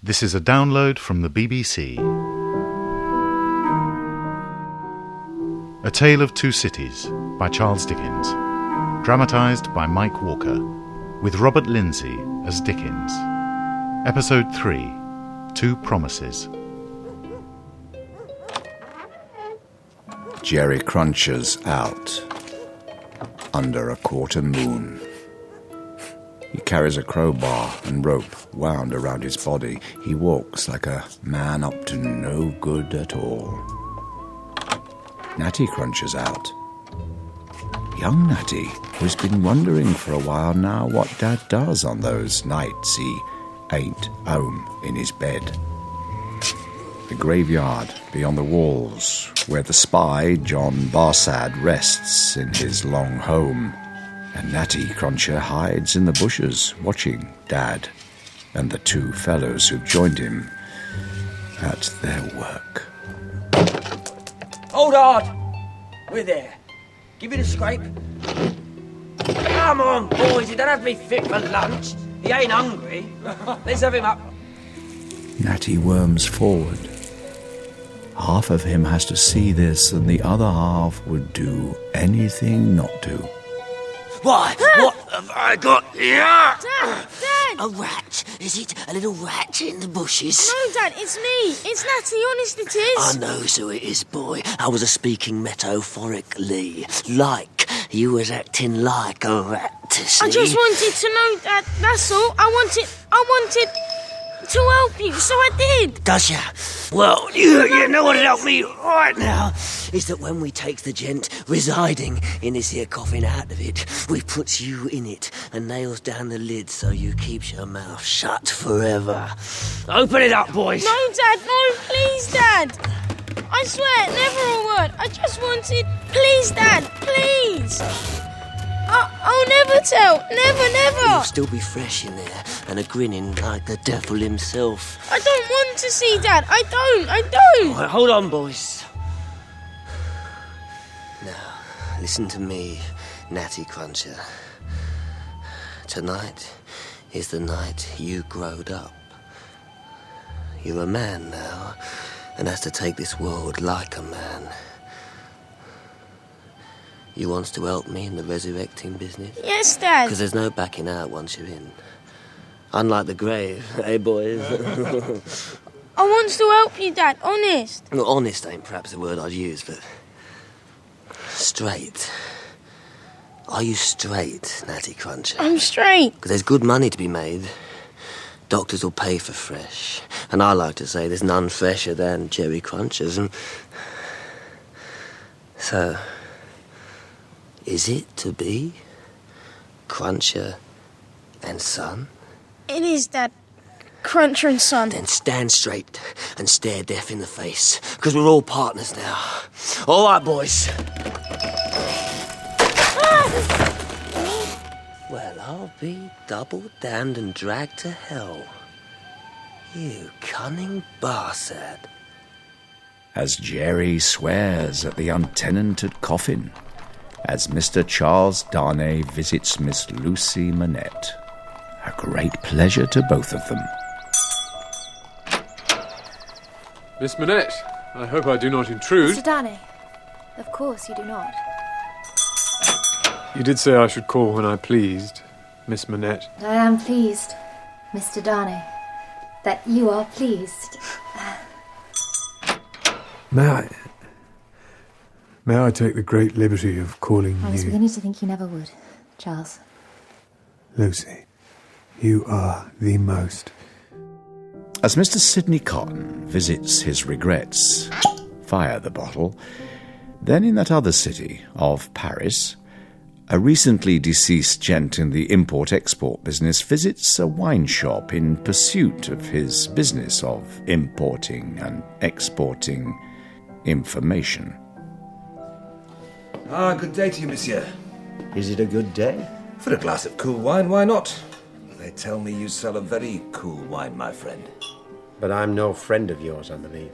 This is a download from the BBC. A Tale of Two Cities by Charles Dickens. Dramatised by Mike Walker. With Robert Lindsay as Dickens. Episode 3. Two Promises. Jerry Cruncher's out. Under a quarter moon. He carries a crowbar and rope wound around his body. He walks like a man up to no good at all. Natty Cruncher's out. Young Natty, who's been wondering for a while now what Dad does on those nights he ain't home in his bed. The graveyard beyond the walls, where the spy, John Barsad, rests in his long home. And Natty Cruncher hides in the bushes, watching Dad and the two fellows who've joined him at their work. Hold hard! We're there. Give it a scrape. Come on, boys, you don't have to be fit for lunch. He ain't hungry. Let's have him up. Natty worms forward. Half of him has to see this, and the other half would do anything not to. Why? What have I got here? Dad! A rat? Is it a little rat in the bushes? No, Dad, it's me. It's Natty, honest it is. I know who it is, boy. I was speaking metaphorically. Like you was acting like a rat, see? I just wanted to know, Dad, that's all. I wanted to help you, so I did. Does ya? Well, you know what'd help me right now is that when we take the gent residing in this here coffin out of it, we puts you in it and nails down the lid so you keeps your mouth shut forever. Open it up, boys. No, Dad, no, please, Dad. I swear, never a word. I just wanted... Please, Dad, please. I'll never tell. Never. You'll still be fresh in there and a grinning like the devil himself. I don't want to see, Dad. I don't. Right, hold on, boys. Now, listen to me, Natty Cruncher. Tonight is the night you growed up. You're a man now and has to take this world like a man. You wants to help me in the resurrecting business? Yes, Dad. Because there's no backing out once you're in. Unlike the grave, eh, boys? I want to help you, Dad, honest. Well, honest ain't perhaps the word I'd use, but... straight. Are you straight, Natty Cruncher? I'm straight. Because there's good money to be made. Doctors will pay for fresh. And I like to say there's none fresher than Jerry Crunchers. And... so... is it to be Cruncher and Son? It is, Dad. Cruncher and Son. Then stand straight and stare death in the face, because we're all partners now. All right, boys. Well, I'll be double damned and dragged to hell. You cunning Barsad. As Jerry swears at the untenanted coffin, as Mr. Charles Darnay visits Miss Lucy Manette. A great pleasure to both of them. Miss Manette, I hope I do not intrude. Mr. Darnay, of course you do not. You did say I should call when I pleased, Miss Manette. I am pleased, Mr. Darnay, that you are pleased. May I take the great liberty of calling I was you... beginning to think you never would, Charles. Lucy, you are the most... As Mr. Sidney Cotton visits his regrets, fire the bottle, then in that other city of Paris, a recently deceased gent in the import-export business visits a wine shop in pursuit of his business of importing and exporting information. Good day to you, monsieur. Is it a good day? For a glass of cool wine, why not? They tell me you sell a very cool wine, my friend. But I'm no friend of yours, I believe.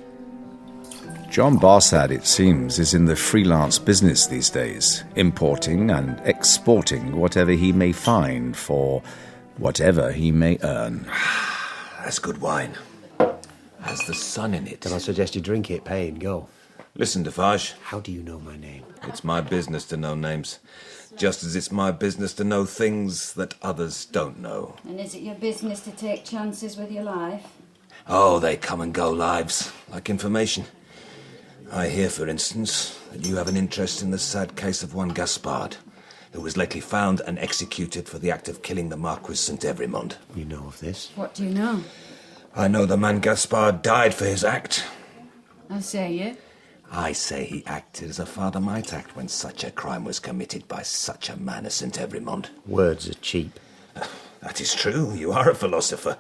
John Barsad, it seems, is in the freelance business these days, importing and exporting whatever he may find for whatever he may earn. That's good wine. Has the sun in it. Then I suggest you drink it, pay and go. Listen, Defarge. How do you know my name? It's my business to know names. Just as it's my business to know things that others don't know. And is it your business to take chances with your life? Oh, they come and go lives, like information. I hear, for instance, that you have an interest in the sad case of one Gaspard, who was lately found and executed for the act of killing the Marquis St. Evremond. You know of this? What do you know? I know the man Gaspard died for his act. How say you? I say he acted as a father might act when such a crime was committed by such a man as St. Evremond. Words are cheap. That is true. You are a philosopher.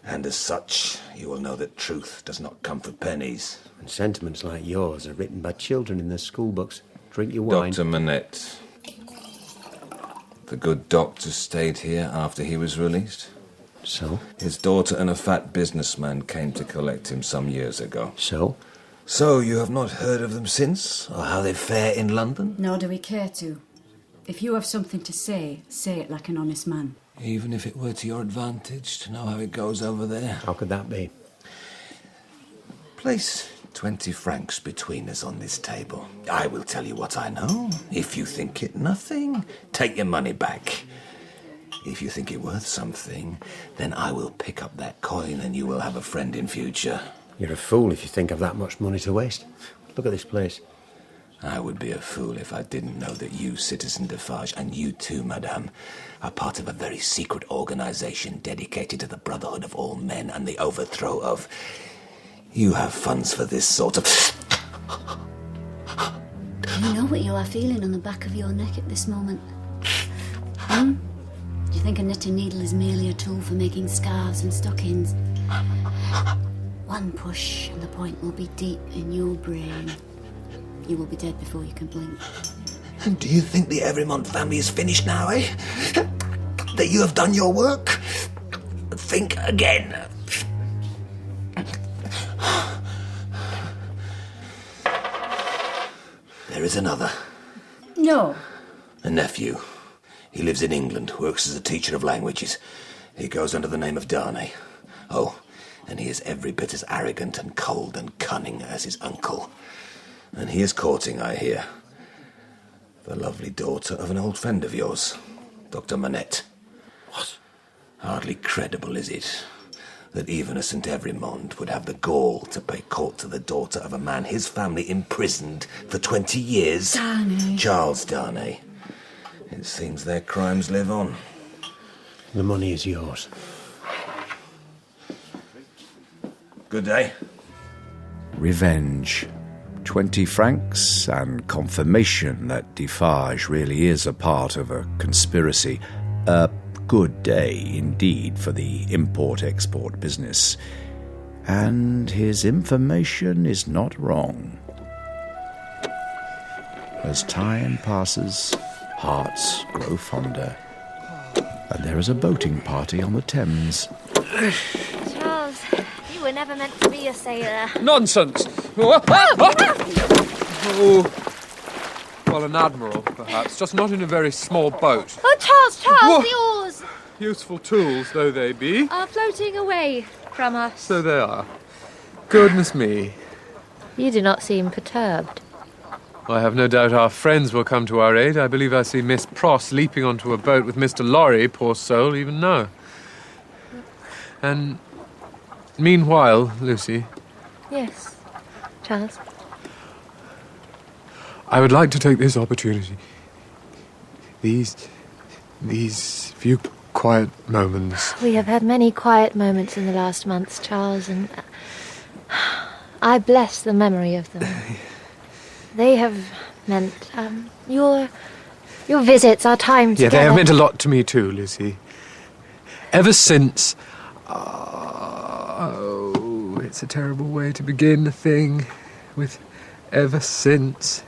And as such, you will know that truth does not come for pennies. And sentiments like yours are written by children in their school books. Drink your wine. Dr. Manette. The good doctor stayed here after he was released. So? His daughter and a fat businessman came to collect him some years ago. So? So you have not heard of them since? Or how they fare in London? Nor do we care to. If you have something to say it like an honest man. Even if it were to your advantage to know how it goes over there. How could that be? Place 20 francs between us on this table. I will tell you what I know. If you think it nothing, take your money back. If you think it worth something, then I will pick up that coin and you will have a friend in future. You're a fool if you think I've that much money to waste. Look at this place. I would be a fool if I didn't know that you, Citizen Defarge, and you too, Madame, are part of a very secret organisation dedicated to the brotherhood of all men and the overthrow of... You have funds for this sort of... Do you know what you are feeling on the back of your neck at this moment? Do you think a knitting needle is merely a tool for making scarves and stockings? One push and the point will be deep in your brain. You will be dead before you can blink. And do you think the Evremond family is finished now, eh? That you have done your work? Think again. There is another. No. A nephew. He lives in England, works as a teacher of languages. He goes under the name of Darnay. Oh, and he is every bit as arrogant and cold and cunning as his uncle. And he is courting, I hear, the lovely daughter of an old friend of yours, Dr. Manette. What? Hardly credible, is it, that even a St. Evremond would have the gall to pay court to the daughter of a man his family imprisoned for 20 years? Darnay. Charles Darnay. It seems their crimes live on. The money is yours. Good day. Revenge. 20 francs and confirmation that Defarge really is a part of a conspiracy. A good day indeed for the import-export business. And his information is not wrong. As time passes, hearts grow fonder. And there is a boating party on the Thames. Charles, you were never meant to be a sailor. Nonsense! Oh, well, an admiral, perhaps, just not in a very small boat. Oh, Charles, Whoa. the oars Useful tools though they be. are floating away from us. So they are. Goodness me. You do not seem perturbed. I have no doubt our friends will come to our aid. I believe I see Miss Pross leaping onto a boat with Mr. Lorry, poor soul, even now. And meanwhile, Lucy, Yes, Charles. I would like to take this opportunity, these few quiet moments. We have had many quiet moments in the last months, Charles, and I bless the memory of them. They have meant your visits, our time together. Yeah, they have meant a lot to me too, Lucy. Ever since... Oh, it's a terrible way to begin a thing with ever since.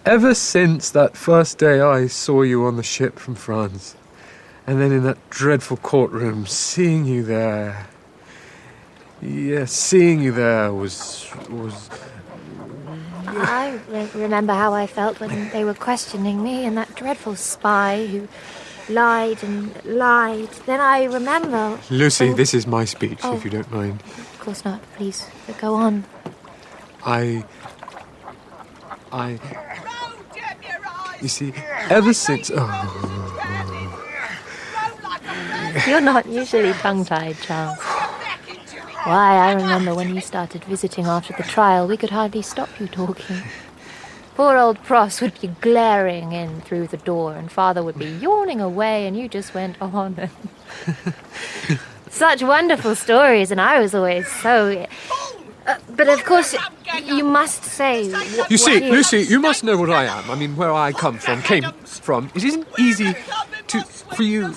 Ever since that first day I saw you on the ship from France, and then in that dreadful courtroom, seeing you there... Yes, seeing you there was... I remember how I felt when they were questioning me, and that dreadful spy who lied and lied. Then I remember... Lucy, this is my speech, if you don't mind. Of course not. Please, go on. You see, ever since... You're not usually tongue-tied, Charles. Why, I remember when you started visiting after the trial, we could hardly stop you talking. Poor old Pross would be glaring in through the door, and Father would be yawning away, and you just went on. Such wonderful stories, and I was always so... but of course, you must say... You see, Lucy, you must know what I am. I mean, where I came from. It isn't easy for you...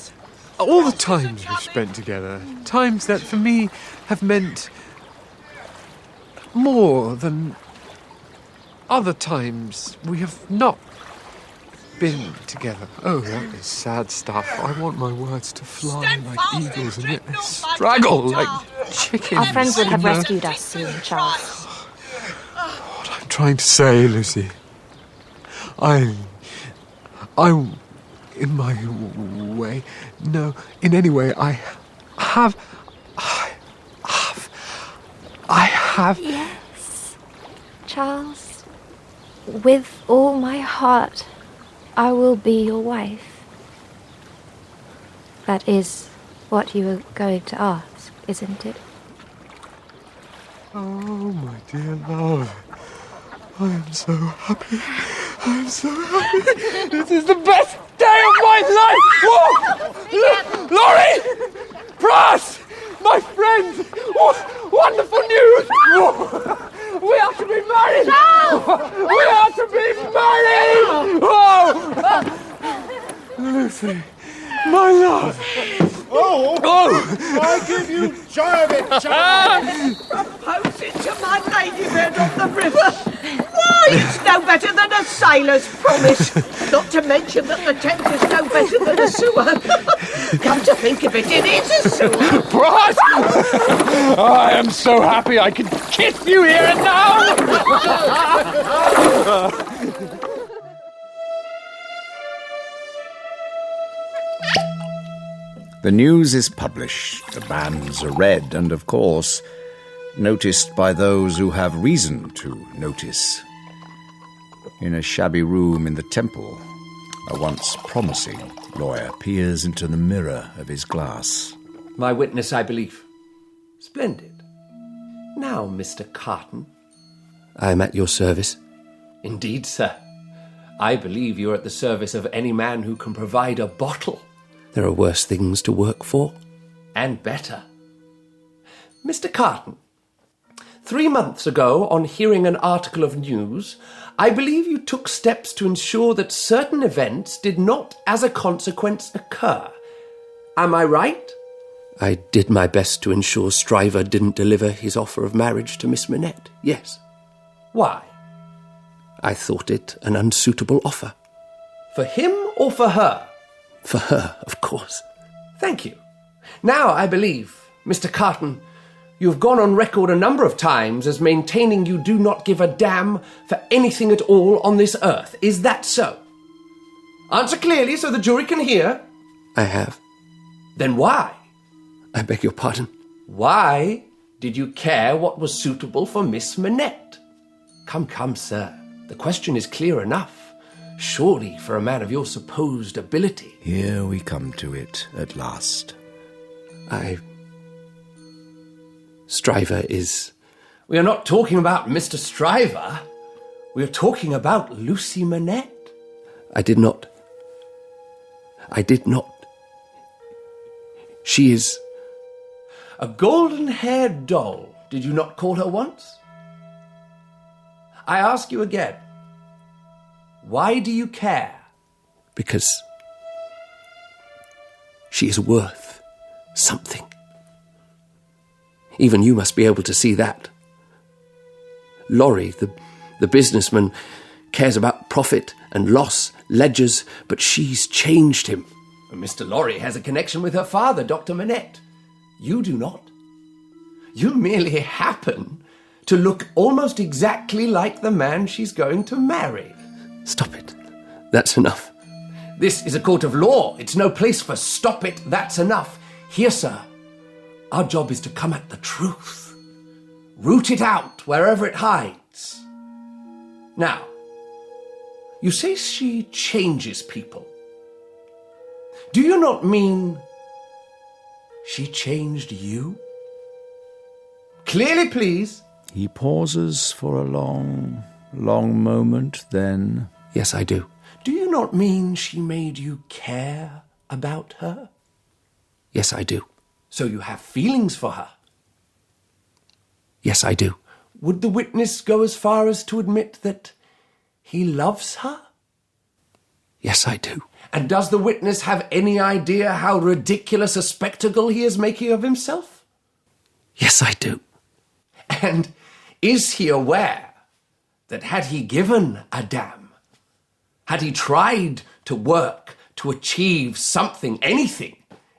All the times we've spent together, times that for me have meant more than other times we have not been together. Oh, that is sad stuff. I want my words to fly like eagles and yet they straggle like chickens. Our friends would have rescued us soon, Charles. What I'm trying to say, Lucy, I'm in my way. No, in any way, I have. Yes, Charles. With all my heart, I will be your wife. That is what you were going to ask, isn't it? Oh, my dear love. I am so happy. I am so happy. This is the best day of my life! Whoa! Laurie! Pross! My friends! Wonderful news! We are to be married! We are to be married! Lucy, my love! I give you joy of it, Charles! Proposing to my lady bed on the river! Why, it's no better than a sailor's promise. Not to mention that the Thames is no better than a sewer. Come to think of it, it is a sewer. Pross! I am so happy I can kiss you here and now! The news is published, the bans are read, and of course, noticed by those who have reason to notice. In a shabby room in the temple, a once promising lawyer peers into the mirror of his glass. My witness, I believe. Splendid. Now, Mr. Carton. I am at your service. Indeed, sir. I believe you're at the service of any man who can provide a bottle. There are worse things to work for, and better. Mr. Carton, 3 months ago, on hearing an article of news, I believe you took steps to ensure that certain events did not, as a consequence, occur. Am I right? I did my best to ensure Stryver didn't deliver his offer of marriage to Miss Manette, yes. Why? I thought it an unsuitable offer. For him or for her? For her, of course. Thank you. Now, I believe, Mr. Carton, you have gone on record a number of times as maintaining you do not give a damn for anything at all on this earth. Is that so? Answer clearly so the jury can hear. I have. Then why? I beg your pardon. Why did you care what was suitable for Miss Manette? Come, sir. The question is clear enough. Surely, for a man of your supposed ability. Here we come to it at last. Stryver is... We are not talking about Mr. Stryver. We are talking about Lucy Manette. I did not. She is a golden-haired doll. Did you not call her once? I ask you again. Why do you care? Because she is worth something. Even you must be able to see that. Laurie, the businessman, cares about profit and loss, ledgers, but she's changed him. And Mr. Laurie has a connection with her father, Dr. Manette. You do not. You merely happen to look almost exactly like the man she's going to marry. Stop it. That's enough. This is a court of law. It's no place for stop it, that's enough. Here, sir, our job is to come at the truth. Root it out wherever it hides. Now, you say she changes people. Do you not mean she changed you? Clearly, please. He pauses for a long moment, then... Yes, I do. Do you not mean she made you care about her? Yes, I do. So you have feelings for her? Yes, I do. Would the witness go as far as to admit that he loves her? Yes, I do. And does the witness have any idea how ridiculous a spectacle he is making of himself? Yes, I do. And is he aware that had he given a damn, had he tried to work to achieve something, anything,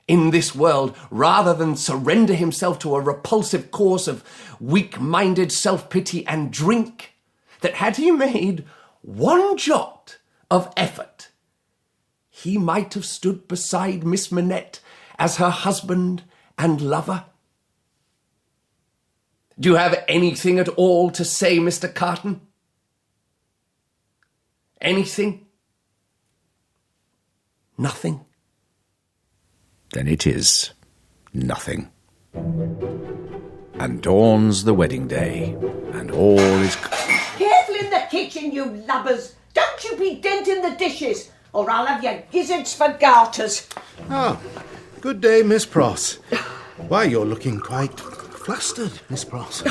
in this world, rather than surrender himself to a repulsive course of weak-minded self-pity and drink, that had he made one jot of effort, he might have stood beside Miss Manette as her husband and lover? Do you have anything at all to say, Mr. Carton? Anything? Nothing? Then it is nothing. And dawns the wedding day, and all is... Careful in the kitchen, you lubbers. Don't you be denting the dishes, or I'll have your gizzards for garters. Ah, good day, Miss Pross. Why, you're looking quite flustered, Miss Pross.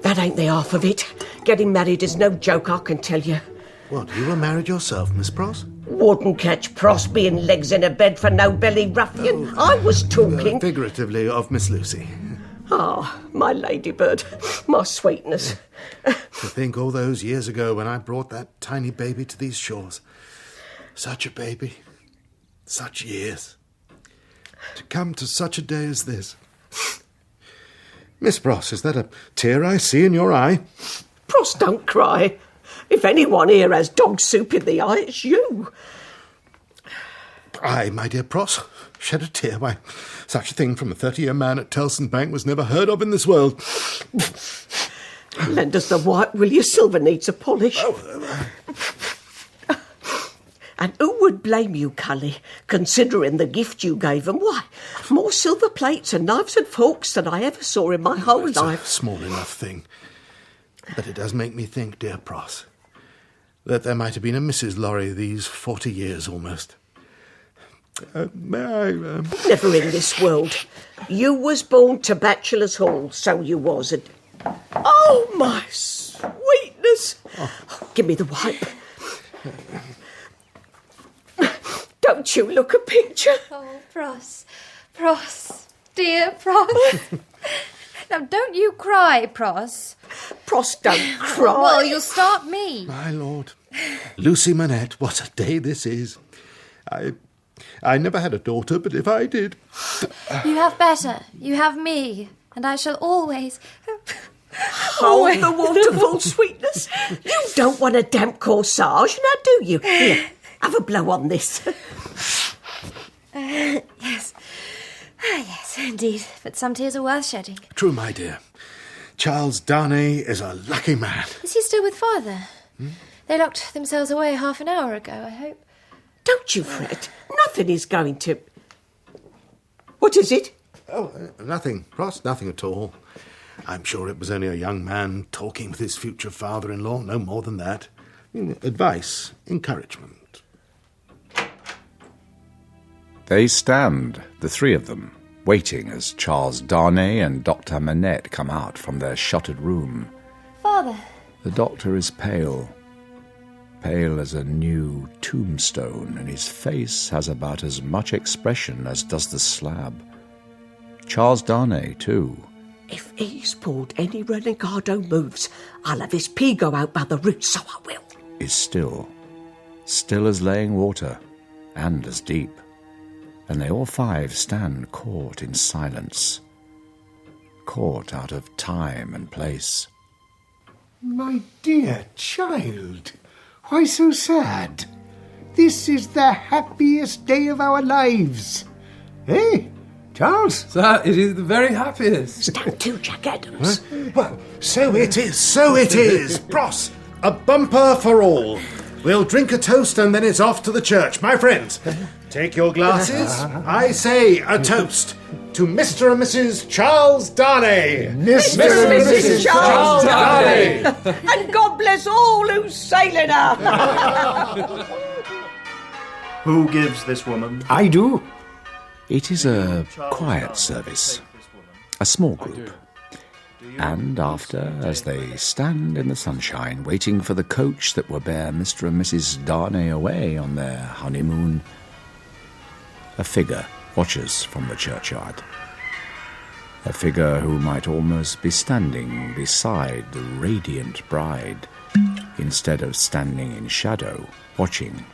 That ain't the half of it. Getting married is no joke, I can tell you. What, you were married yourself, Miss Pross? Wouldn't catch Pross being legs in a bed for no belly ruffian. I was talking... figuratively of Miss Lucy. Ah, my ladybird, my sweetness. To think all those years ago when I brought that tiny baby to these shores. Such a baby. Such years. To come to such a day as this. Miss Pross, is that a tear I see in your eye? Pross, don't cry. If anyone here has dog soup in the eye, it's you. I, my dear Pross, shed a tear. Why, such a thing from a 30-year man at Tellson Bank was never heard of in this world. Lend us the white, will you? Silver needs a polish. And who would blame you, Cully, considering the gift you gave them? Why, more silver plates and knives and forks than I ever saw in my whole life. A small enough thing. But it does make me think, dear Pross, that there might have been a Mrs. Lorry these 40 years almost. May I... Never in this world. You was born to Bachelor's Hall, so you was. And... Oh, my sweetness. Oh, give me the wipe. Don't you look a picture? Oh, Pross, dear Pross. Now, don't you cry, Pross. Pross, don't cry. Well, you'll start me. My lord. Lucy Manette, what a day this is. I never had a daughter, but if I did... You have better. You have me. And I shall always... Hold the waterfall, sweetness. You don't want a damp corsage, now do you? Here, have a blow on this. Yes. Yes, indeed. But some tears are worth shedding. True, my dear. Charles Darnay is a lucky man. Is he still with Father? They locked themselves away half an hour ago, I hope. Don't you fret. Nothing is going to... What is it? Oh, nothing, Pross, nothing at all. I'm sure it was only a young man talking with his future father-in-law, no more than that. Advice, encouragement. They stand, the three of them, waiting as Charles Darnay and Dr. Manette come out from their shuttered room. Father. The doctor is pale as a new tombstone, and his face has about as much expression as does the slab. Charles Darnay, too. If he's pulled any renegado moves, I'll have his pea go out by the roots, so I will. Is still as laying water, and as deep. And they all five stand caught in silence, caught out of time and place. My dear child, why so sad? This is the happiest day of our lives. Eh, Charles? Sir, it is the very happiest. Stand to, Jack Adams. Huh? Well, so it is, so it is. Pross, a bumper for all. We'll drink a toast and then it's off to the church. My friends, take your glasses. I say a toast to Mr. and Mrs. Charles Darnay. Mr. and Mrs. Charles Darnay. And God bless all who's sailing her. Who gives this woman? I do. It is a quiet service, a small group. And after, as they stand in the sunshine, waiting for the coach that will bear Mr. and Mrs. Darnay away on their honeymoon, a figure watches from the churchyard. A figure who might almost be standing beside the radiant bride, instead of standing in shadow, watching,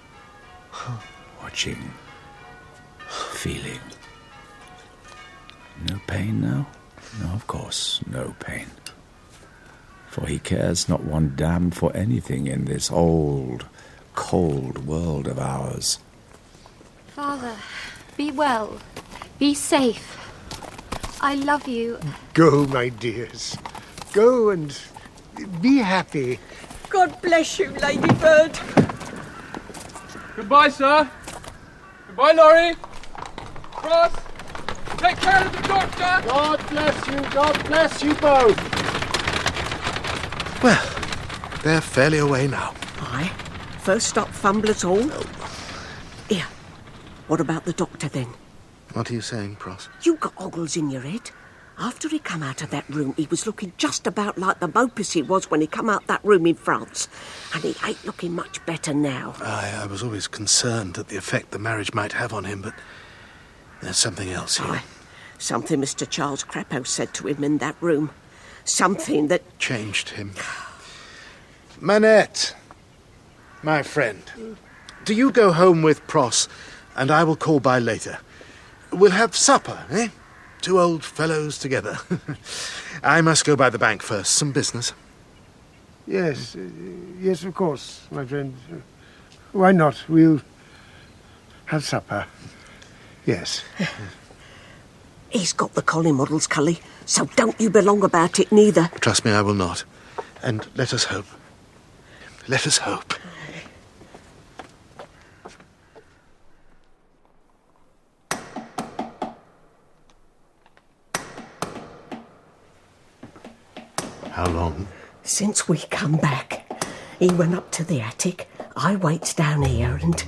feeling. No pain now? No, of course, no pain. For he cares not one damn for anything in this old, cold world of ours. Father, be well. Be safe. I love you. Go, my dears. Go and be happy. God bless you, Ladybird. Goodbye, sir. Goodbye, Laurie. Cross. Take care of the doctor. God bless you both. Well, they're fairly away now. Aye. First stop, Fumbler's Hall. Here, what about the doctor then? What are you saying, Pross? You got ogles in your head. After he come out of that room, he was looking just about like the mopus he was when he come out that room in France. And he ain't looking much better now. I was always concerned at the effect the marriage might have on him, but there's something else here. Aye. Something Mr. Charles Crapo said to him in that room. Something that changed him. Manette, my friend, do you go home with Pross, and I will call by later. We'll have supper, eh? Two old fellows together. I must go by the bank first. Some business. Yes, yes, of course, my friend. Why not? We'll have supper. Yes. He's got the collie models, Cully, so don't you be long about it neither. Trust me, I will not. And let us hope. Let us hope. How long? Since we come back. He went up to the attic, I waits down here and...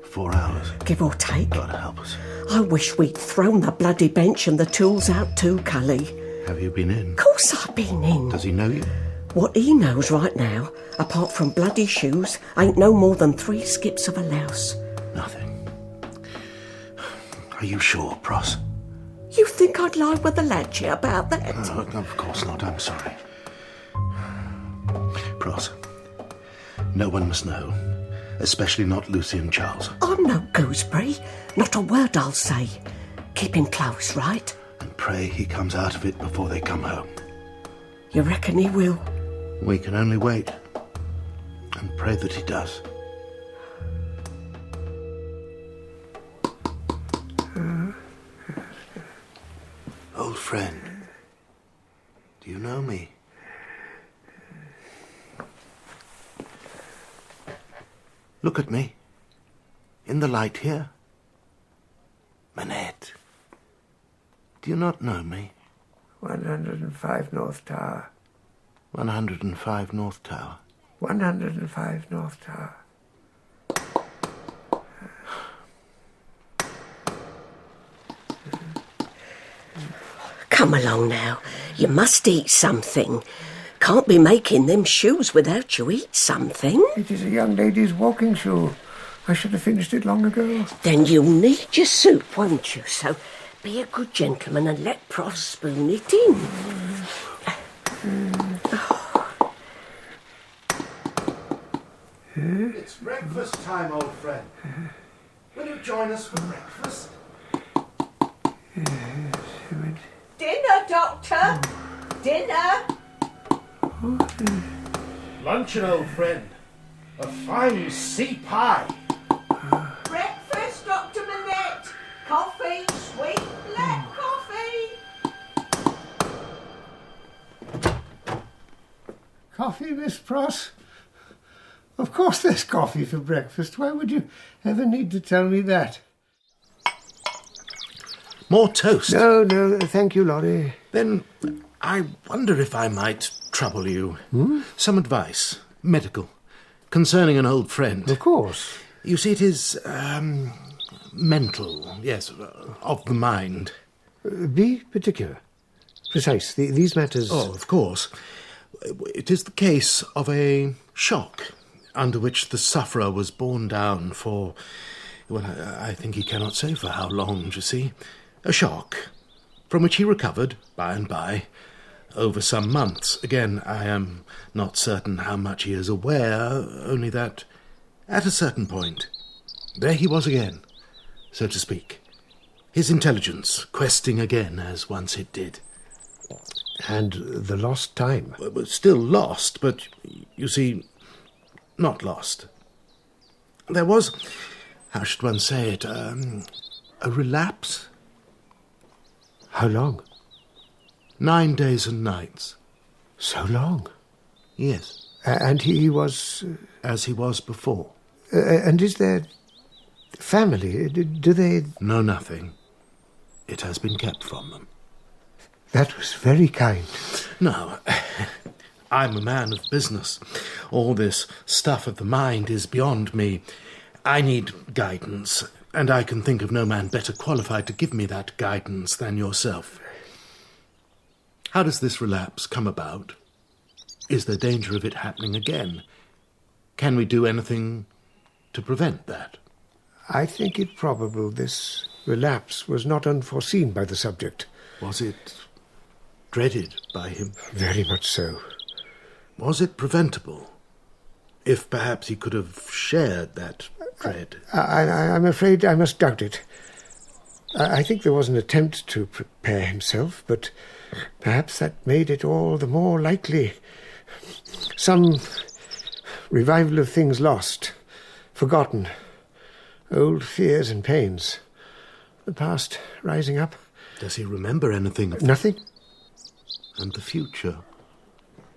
4 hours. Give or take. God help us. I wish we'd thrown the bloody bench and the tools out too, Cully. Have you been in? Of course I've been in. Does he know you? What he knows right now, apart from bloody shoes, ain't no more than 3 skips of a louse. Nothing. Are you sure, Pross? You think I'd lie with the lad here about that? Oh, of course not. I'm sorry. Pross, no one must know. Especially not Lucy and Charles. I'm no gooseberry. Not a word I'll say. Keep him close, right? And pray he comes out of it before they come home. You reckon he will? We can only wait. And pray that he does. Old friend, do you know me? Look at me. In the light here. Manette. Do you not know me? 105 North Tower. 105 North Tower. 105 North Tower. Come along now. You must eat something. Can't be making them shoes without you eat something. It is a young lady's walking shoe. I should have finished it long ago. Then you'll need your soup, won't you? So be a good gentleman and let Pross spoon it in. It's breakfast time, old friend. Will you join us for breakfast? Dinner, Doctor! Dinner! Luncheon, old friend. A fine sea pie. Breakfast, Dr. Manette. Coffee, sweet black coffee. Coffee, Miss Pross? Of course there's coffee for breakfast. Why would you ever need to tell me that? More toast? No, thank you, Laurie. Then I wonder if I might trouble you. Some advice, medical, concerning an old friend. Of course. You see, it is, mental, yes, of the mind. Be particular. Precise. These matters... Oh, of course. It is the case of a shock under which the sufferer was borne down for, well, I think he cannot say for how long, you see. A shock from which he recovered by and by over some months. Again, I am not certain how much he is aware, only that at a certain point, there he was again, so to speak, his intelligence questing again as once it did. And the lost time? Still lost, but, you see, not lost. There was, how should one say it, a relapse. How long? 9 days and nights. So long? Yes. And he was... As he was before. And is there family? Do they... No, nothing. It has been kept from them. That was very kind. No, I'm a man of business. All this stuff of the mind is beyond me. I need guidance, and I can think of no man better qualified to give me that guidance than yourself. How does this relapse come about? Is there danger of it happening again? Can we do anything to prevent that? I think it probable this relapse was not unforeseen by the subject. Was it dreaded by him? Very much so. Was it preventable? If perhaps he could have shared that dread. I'm afraid I must doubt it. I think there was an attempt to prepare himself, but perhaps that made it all the more likely. Some revival of things lost, forgotten, old fears and pains, the past rising up. Does he remember anything? Nothing. And the future,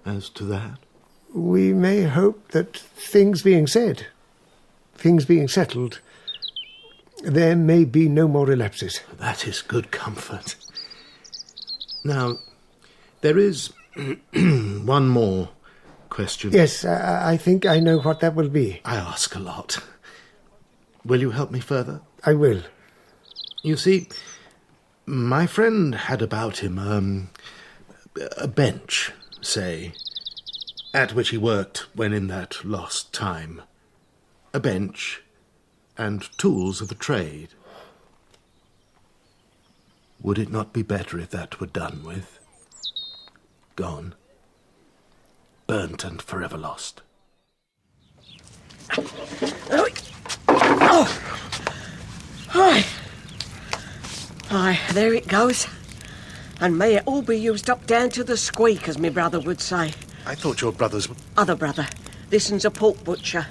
as to that? We may hope that things being said, things being settled, there may be no more relapses. That is good comfort. Now, there is one more question. Yes, I think I know what that will be. I ask a lot. Will you help me further? I will. You see, my friend had about him a bench, say, at which he worked when in that lost time. A bench and tools of a trade. Would it not be better if that were done with? Gone. Burnt and forever lost. Aye, there it goes. And may it all be used up down to the squeak, as my brother would say. I thought your brothers were... Other brother. This one's a pork butcher.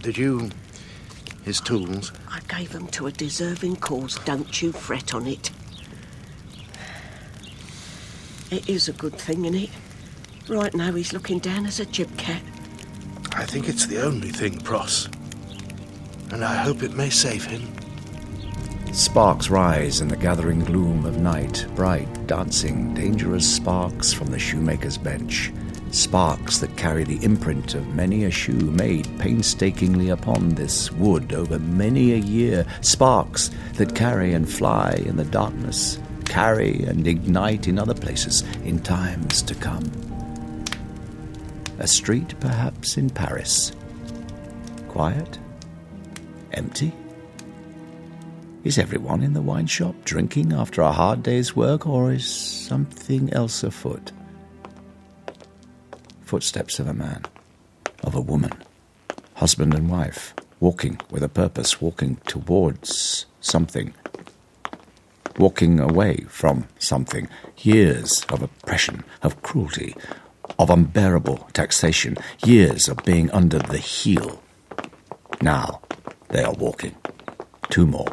Did you... his tools? I gave them to a deserving cause. Don't you fret on it. It is a good thing, isn't it? Right now he's looking down as a jib cat. I think it's the only thing, Pross. And I hope it may save him. Sparks rise in the gathering gloom of night, bright, dancing, dangerous sparks from the shoemaker's bench. Sparks that carry the imprint of many a shoe made painstakingly upon this wood over many a year. Sparks that carry and fly in the darkness, carry and ignite in other places in times to come. A street, perhaps, in Paris. Quiet? Empty? Is everyone in the wine shop drinking after a hard day's work, or is something else afoot? Footsteps of a man, of a woman, husband and wife, walking with a purpose, walking towards something, walking away from something. Years of oppression, of cruelty, of unbearable taxation, years of being under the heel. Now they are walking. 2 more,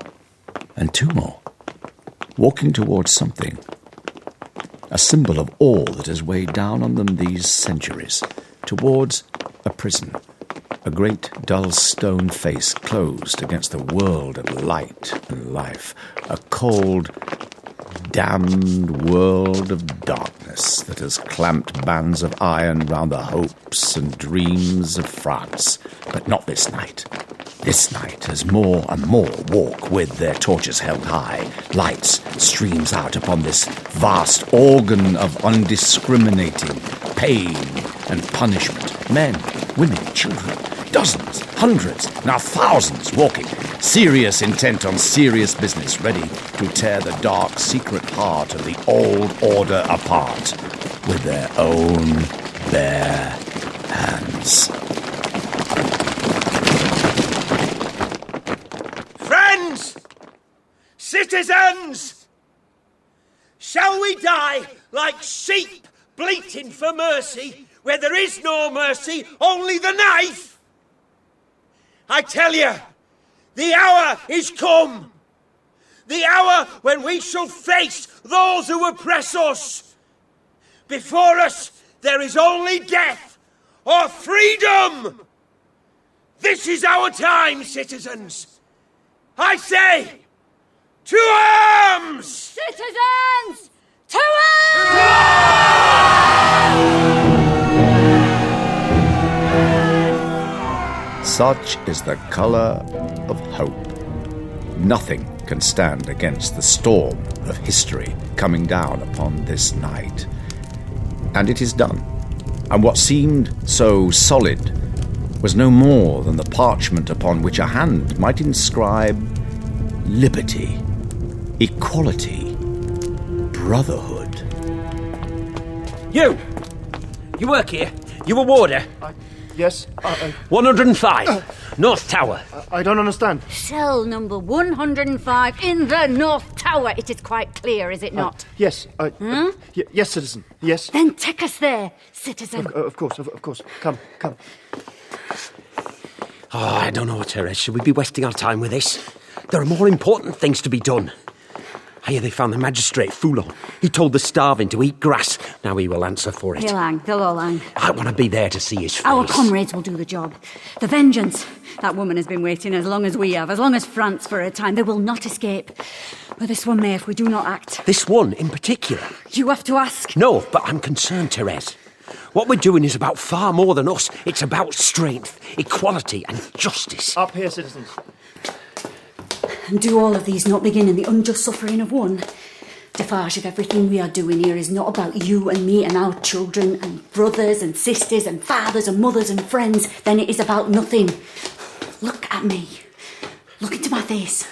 and 2 more, walking towards something. A symbol of all that has weighed down on them these centuries, towards a prison. A great dull stone face closed against the world of light and life. A cold, damned world of darkness that has clamped bands of iron round the hopes and dreams of France. But not this night. This night, as more and more walk with their torches held high, lights streams out upon this vast organ of undiscriminating pain and punishment. Men, women, children, dozens, hundreds, now thousands walking, serious intent on serious business, ready to tear the dark, secret heart of the old order apart with their own bare hands. Friends! Citizens! Shall we die like sheep bleating for mercy, where there is no mercy, only the knife? I tell you, the hour is come. The hour when we shall face those who oppress us. Before us, there is only death or freedom. This is our time, citizens. I say, to arms! Citizens, to Such is the colour of hope. Nothing can stand against the storm of history coming down upon this night. And it is done. And what seemed so solid was no more than the parchment upon which a hand might inscribe liberty, equality, brotherhood. You work here? You a warder? Yes. 105, North Tower. I don't understand. Cell number 105 in the North Tower. It is quite clear, is it not? Yes. Yes, citizen. Yes. Then take us there, citizen. Of course. Come. Oh, I don't know, Therese. Should we be wasting our time with this? There are more important things to be done. I hear they found the magistrate, Foulon. He told the starving to eat grass. Now he will answer for it. He'll hang. They'll all hang. I want to be there to see his face. Our comrades will do the job. The vengeance. That woman has been waiting as long as we have, as long as France for a time. They will not escape. But this one may if we do not act. This one in particular? You have to ask. No, but I'm concerned, Therese. What we're doing is about far more than us. It's about strength, equality and justice. Up here, citizens. And do all of these not begin in the unjust suffering of one? Defarge, if everything we are doing here is not about you and me and our children and brothers and sisters and fathers and mothers and friends, then it is about nothing. Look at me. Look into my face.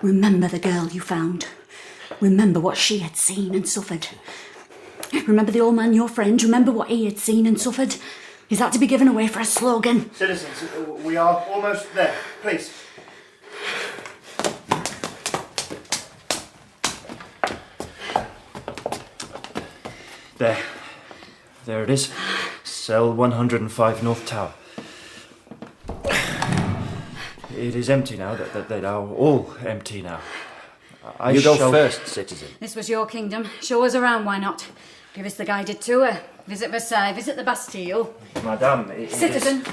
Remember the girl you found. Remember what she had seen and suffered. Remember the old man, your friend. Remember what he had seen and suffered. Is that to be given away for a slogan? Citizens, we are almost there. Please. There it is. Cell 105 North Tower. It is empty now. They are all empty now. You go first, citizen. This was your kingdom. Show us around, why not? Give us the guided tour. Visit Versailles, visit the Bastille. Madame, Citizen.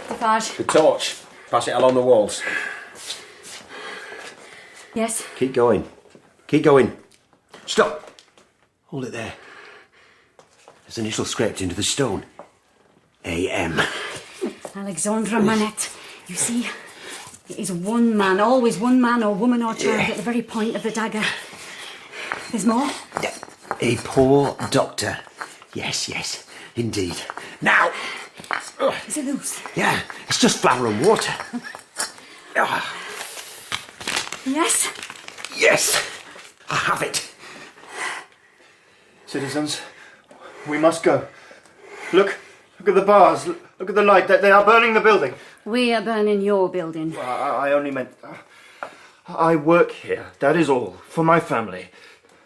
Defarge. The torch. Pass it along the walls. Yes? Keep going. Stop. Hold it there. There's an initial scraped into the stone. A.M. Alexandre Manette. You see, it is one man, always one man or woman or child at the very point of the dagger. There's more? A poor doctor. Yes, indeed. Now! Is it loose? Yeah, it's just flour and water. Yes? Yes! I have it. Citizens, we must go. Look at the bars. Look at the light. They are burning the building. We are burning your building. I only meant... I work here, that is all, for my family.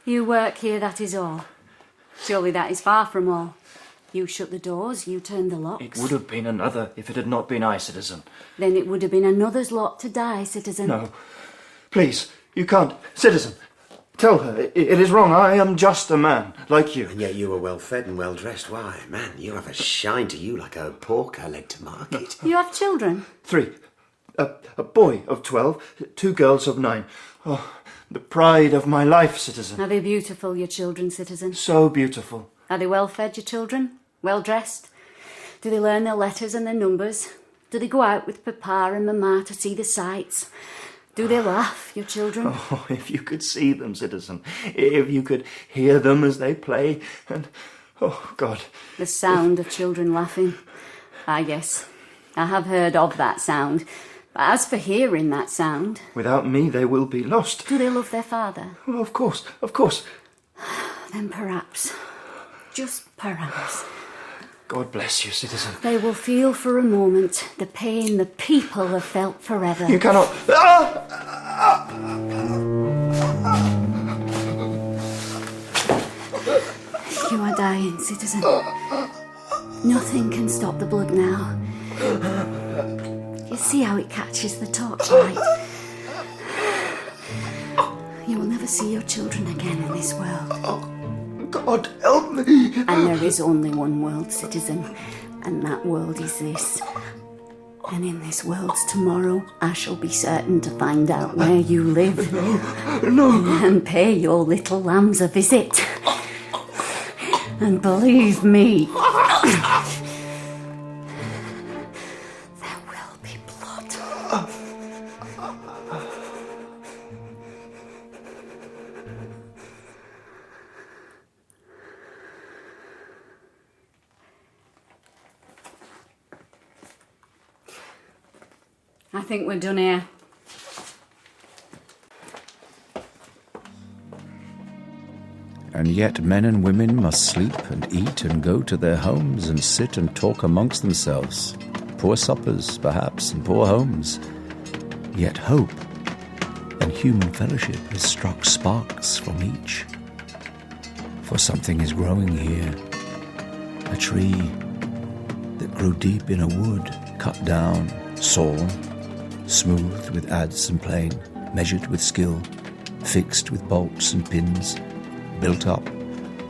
You work here, that is all. Surely that is far from all. You shut the doors, you turned the locks. It would have been another if it had not been I, citizen. Then it would have been another's lot to die, citizen. No. Please, you can't. Citizen, tell her it is wrong. I am just a man, like you. And yet you were well fed and well dressed. Why, man, you have a shine to you like a porker led to market. You have children? 3. A boy of 12, 2 girls of 9. Oh, the pride of my life, citizen. Are they beautiful, your children, citizen? So beautiful. Are they well fed, your children? Well dressed? Do they learn their letters and their numbers? Do they go out with papa and mamma to see the sights? Do they laugh, your children? Oh, if you could see them, citizen. If you could hear them as they play. And, oh, God. The sound of children laughing. Ah, yes. I have heard of that sound. But as for hearing that sound... Without me, they will be lost. Do they love their father? Oh, of course, of course. Then perhaps, just perhaps... God bless you, citizen. They will feel for a moment the pain the people have felt forever. You cannot... You are dying, citizen. Nothing can stop the blood now. You see how it catches the torchlight? You will never see your children again in this world. God, help me! And there is only one world, citizen, and that world is this. And in this world's tomorrow, I shall be certain to find out where you live. No. And pay your little lambs a visit. And believe me... I think we're done here. And yet men and women must sleep and eat and go to their homes and sit and talk amongst themselves. Poor suppers, perhaps, and poor homes. Yet hope and human fellowship has struck sparks from each. For something is growing here. A tree that grew deep in a wood, cut down, sawn, smoothed with adze and plane, measured with skill, fixed with bolts and pins, built up,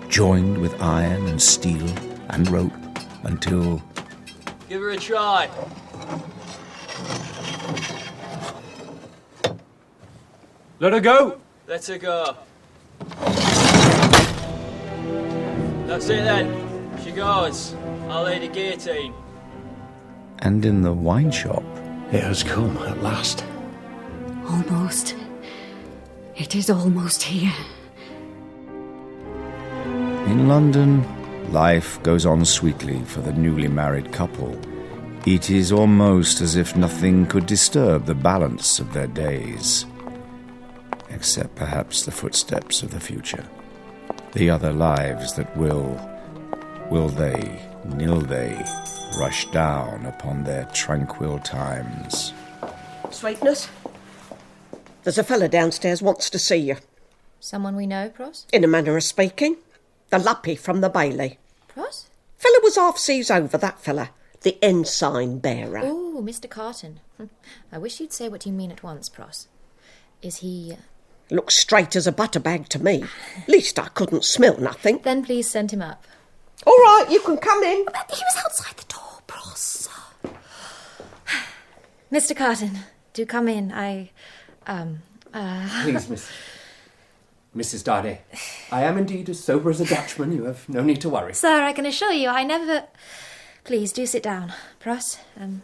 joined with iron and steel and rope until... Give her a try. Let her go! Let her go. That's it then. She goes. I'll lay the guillotine. And in the wine shop... It has come at last. Almost. It is almost here. In London, life goes on sweetly for the newly married couple. It is almost as if nothing could disturb the balance of their days. Except perhaps the footsteps of the future. The other lives that will they, rush down upon their tranquil times. Sweetness, there's a fella downstairs wants to see you. Someone we know, Pros? In a manner of speaking. The Luppy from the Bailey. Pros? Fella was half seas over, that fella. The ensign bearer. Oh, Mr. Carton. I wish you'd say what you mean at once, Pros. Is he... Looks straight as a butterbag to me. Least I couldn't smell nothing. Then please send him up. All right, you can come in. But he was outside the door, Pros. Mr. Carton, do come in. Please, Mrs. Darnay. I am indeed as sober as a Dutchman. You have no need to worry. Sir, I can assure you I never... Please, do sit down. Pros,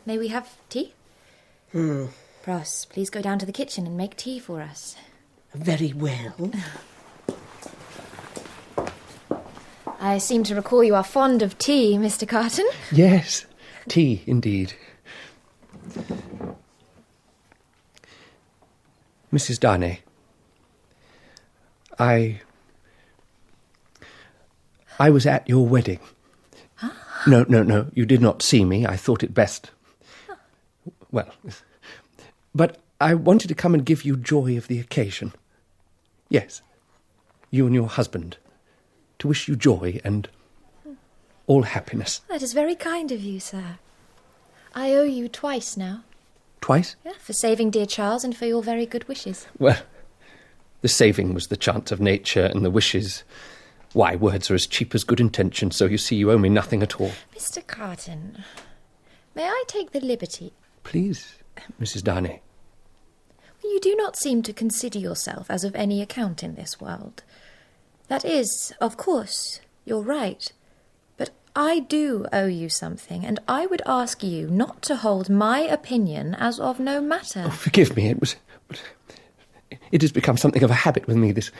may we have tea? Pros, please go down to the kitchen and make tea for us. Very well. I seem to recall you are fond of tea, Mr. Carton. Yes, tea, indeed. Mrs. Darnay, I was at your wedding. Huh? No, you did not see me. I thought it best. Well, but I wanted to come and give you joy of the occasion. Yes, you and your husband. to wish you joy and all happiness. That is very kind of you, sir. I owe you twice now. Twice? Yeah, for saving dear Charles and for your very good wishes. Well, the saving was the chance of nature, and the wishes... Why, words are as cheap as good intentions, so you see you owe me nothing at all. Mr. Carton, may I take the liberty... Please, Mrs. Darnay. You do not seem to consider yourself as of any account in this world. That is, of course, you're right. But I do owe you something, and I would ask you not to hold my opinion as of no matter. Oh, forgive me, it has become something of a habit with me, this...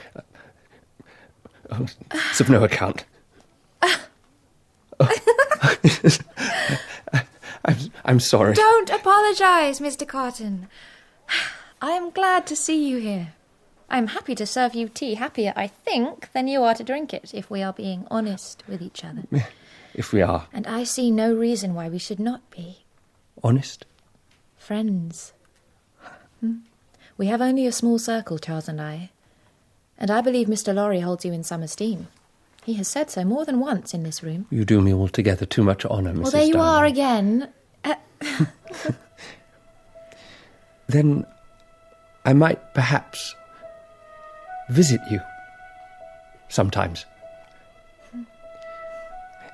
it's of no account. I'm sorry. Don't apologise, Mr. Carton. I am glad to see you here. I am happy to serve you tea, happier, I think, than you are to drink it, if we are being honest with each other. If we are. And I see no reason why we should not be. Honest? Friends. We have only a small circle, Charles and I. And I believe Mr. Lorry holds you in some esteem. He has said so more than once in this room. You do me altogether too much honour, Mrs. Well, there you Darnay. are again. Then I might perhaps visit you sometimes.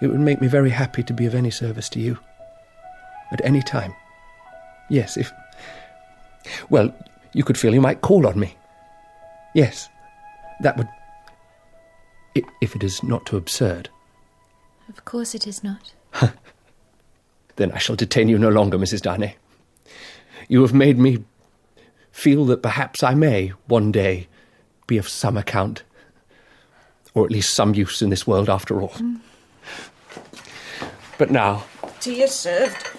It would make me very happy to be of any service to you. At any time. Yes, if... Well, you could feel you might call on me. Yes, that would... If it is not too absurd. Of course it is not. Then I shall detain you no longer, Mrs. Darnay. You have made me feel that perhaps I may, one day, be of some account, or at least some use in this world after all. But now... Tea is served.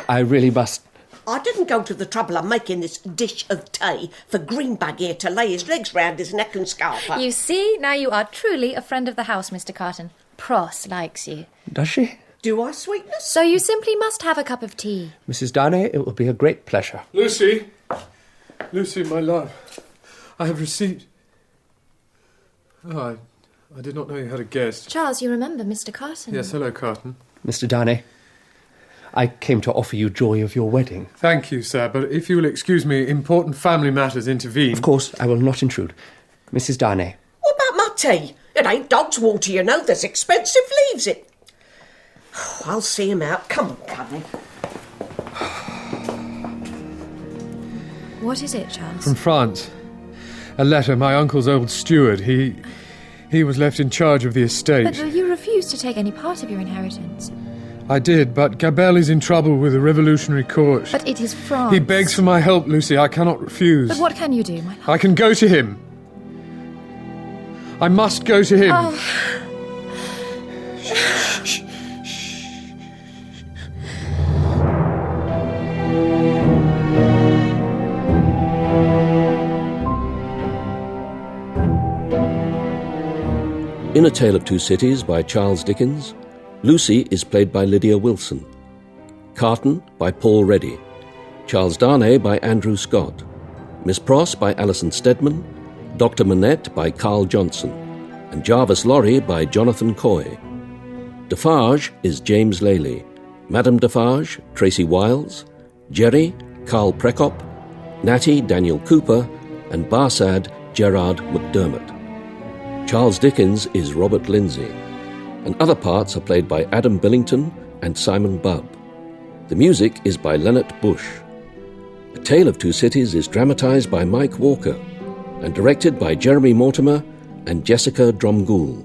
I really must... I didn't go to the trouble of making this dish of tea for Greenbag here to lay his legs round his neck and scalp. You see, now you are truly a friend of the house, Mr. Carton. Pross likes you. Does she? Do I, sweetness? So you simply must have a cup of tea. Mrs. Darnay, it will be a great pleasure. Lucy! Lucy, my love. I have received... Oh, I did not know you had a guest. Charles, you remember Mr. Carton? Yes, hello, Carton. Mr. Darnay, I came to offer you joy of your wedding. Thank you, sir, but if you will excuse me, important family matters intervene. Of course, I will not intrude. Mrs. Darnay. What about my tea? It ain't dog's water, you know. There's expensive leaves in. I'll see him out. Come on, Cuddy. What is it, Charles? From France. A letter, my uncle's old steward. He was left in charge of the estate. But you refused to take any part of your inheritance. I did, but Gabelle is in trouble with the revolutionary court. But it is France. He begs for my help, Lucy. I cannot refuse. But what can you do, my love? I can go to him. I must go to him. Oh. Shh. In A Tale of Two Cities by Charles Dickens, Lucy is played by Lydia Wilson, Carton by Paul Reddy, Charles Darnay by Andrew Scott, Miss Pross by Alison Stedman, Dr. Manette by Carl Johnson, and Jarvis Lorry by Jonathan Coy. Defarge is James Lely, Madame Defarge, Tracy Wiles, Jerry, Carl Prekop, Natty, Daniel Cooper, and Barsad, Gerard McDermott. Charles Dickens is Robert Lindsay, and other parts are played by Adam Billington and Simon Bubb. The music is by Leonard Bush. A Tale of Two Cities is dramatised by Mike Walker and directed by Jeremy Mortimer and Jessica Dromgoole.